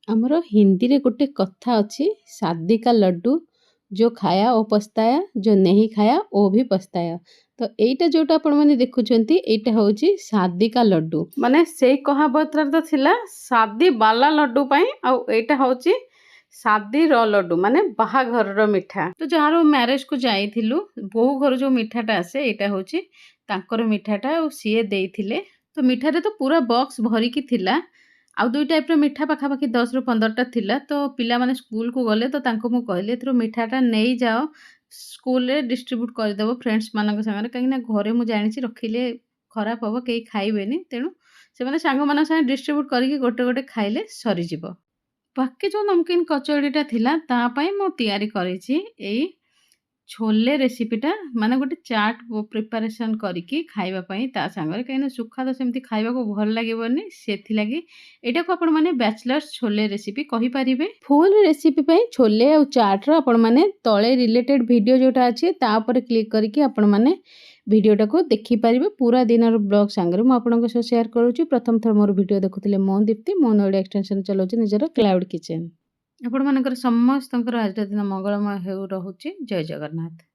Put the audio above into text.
ଆମର ହିନ୍ଦୀରେ ଗୋଟେ କଥା ଅଛି, शादी का लड्डू जो खाया ଓ ପସ୍ତାୟା, जो नहीं ଖାया ଓ ବି ପସ୍ତାୟା। ତ ଏଇଟା ଯୋଉଟା ଆପଣମାନେ ଦେଖୁଛନ୍ତି ଏଇଟା ହେଉଛି शादी का लड्डू। ମାନେ ସେଇ କହାବତଟା ତ ଥିଲା शादी ବାଲା ଲड्डू ପାଇଁ, ଆଉ ଏଇଟା ହେଉଛି शादीର ଲड्डू ମାନେ ବାହାଘରର ମିଠା। ତ ଯାହାର ମ୍ୟାରେଜକୁ ଯାଇଥିଲୁ ବୋହୂ ଘରୁ ଯୋଉ ମିଠାଟା ଆସେ ଏଇଟା ହେଉଛି ତାଙ୍କର ମିଠାଟା, ଆଉ ସିଏ ଦେଇଥିଲେ। ତ ମିଠାରେ ତ ପୁରା ବକ୍ସ ଭରିକି ଥିଲା। ଆଉ ଦୁଇ ଟାଇପ୍ର ମିଠା ପାଖାପାଖି 10ରୁ 15ଟା ଥିଲା। ତ ପିଲାମାନେ ସ୍କୁଲକୁ ଗଲେ ତ ତାଙ୍କୁ ମୁଁ କହିଲି ଏଥିରୁ ମିଠାଟା ନେଇଯାଅ, ସ୍କୁଲରେ ଡିଷ୍ଟ୍ରିବ୍ୟୁଟ୍ କରିଦେବ ଫ୍ରେଣ୍ଡସ୍ମାନଙ୍କ ସାଙ୍ଗରେ, କାହିଁକିନା ଘରେ ମୁଁ ଜାଣିଛି ରଖିଲେ ଖରାପ ହେବ, କେହି ଖାଇବେନି। ତେଣୁ ସେମାନେ ସାଙ୍ଗମାନଙ୍କ ସାଙ୍ଗେ ଡିଷ୍ଟ୍ରିବ୍ୟୁଟ୍ କରିକି ଗୋଟେ ଗୋଟେ ଖାଇଲେ ସରିଯିବ। ବାକି ଯେଉଁ ନମକିନ୍ କଚୋଡ଼ିଟା ଥିଲା ତା ପାଇଁ ମୁଁ ତିଆରି କରିଛି ଏଇ ଛୋଲେ ରେସିପିଟା, ମାନେ ଗୋଟେ ଚାଟ୍ ପ୍ରିପାରେସନ୍ କରିକି ଖାଇବା ପାଇଁ ତା ସାଙ୍ଗରେ, କାହିଁକିନା ଶୁଖା ତ ସେମିତି ଖାଇବାକୁ ଭଲ ଲାଗିବନି, ସେଥିଲାଗି ଏଇଟାକୁ ଆପଣମାନେ ବ୍ୟାଚଲର୍ସ ଛୋଲେ ରେସିପି କହିପାରିବେ। ଫୁଲ୍ ରେସିପି ପାଇଁ ଛୋଲେ ଆଉ ଚାଟ୍ର ଆପଣମାନେ ତଳେ ରିଲେଟେଡ୍ ଭିଡ଼ିଓ ଯେଉଁଟା ଅଛି ତା ଉପରେ କ୍ଲିକ୍ କରିକି ଆପଣମାନେ ଭିଡ଼ିଓଟାକୁ ଦେଖିପାରିବେ। ପୁରା ଦିନର ବ୍ଲଗ୍ ସାଙ୍ଗରେ ମୁଁ ଆପଣଙ୍କ ସହ ସେୟାର କରୁଛି। ପ୍ରଥମ ଥର ମୋର ଭିଡ଼ିଓ ଦେଖୁଥିଲେ ମୁଁ ଦୀପ୍ତି, ମୁଁ ନୋଏଡା ଏକ୍ସଟେନସନ୍ ଚଲାଉଛି ନିଜର କ୍ଲାଉଡ୍ କିଚେନ୍। ଆପଣମାନଙ୍କର ସମସ୍ତଙ୍କର ଆଜିର ଦିନ ମଙ୍ଗଳମୟ ହେଉ ରହୁଛି। ଜୟ ଜଗନ୍ନାଥ।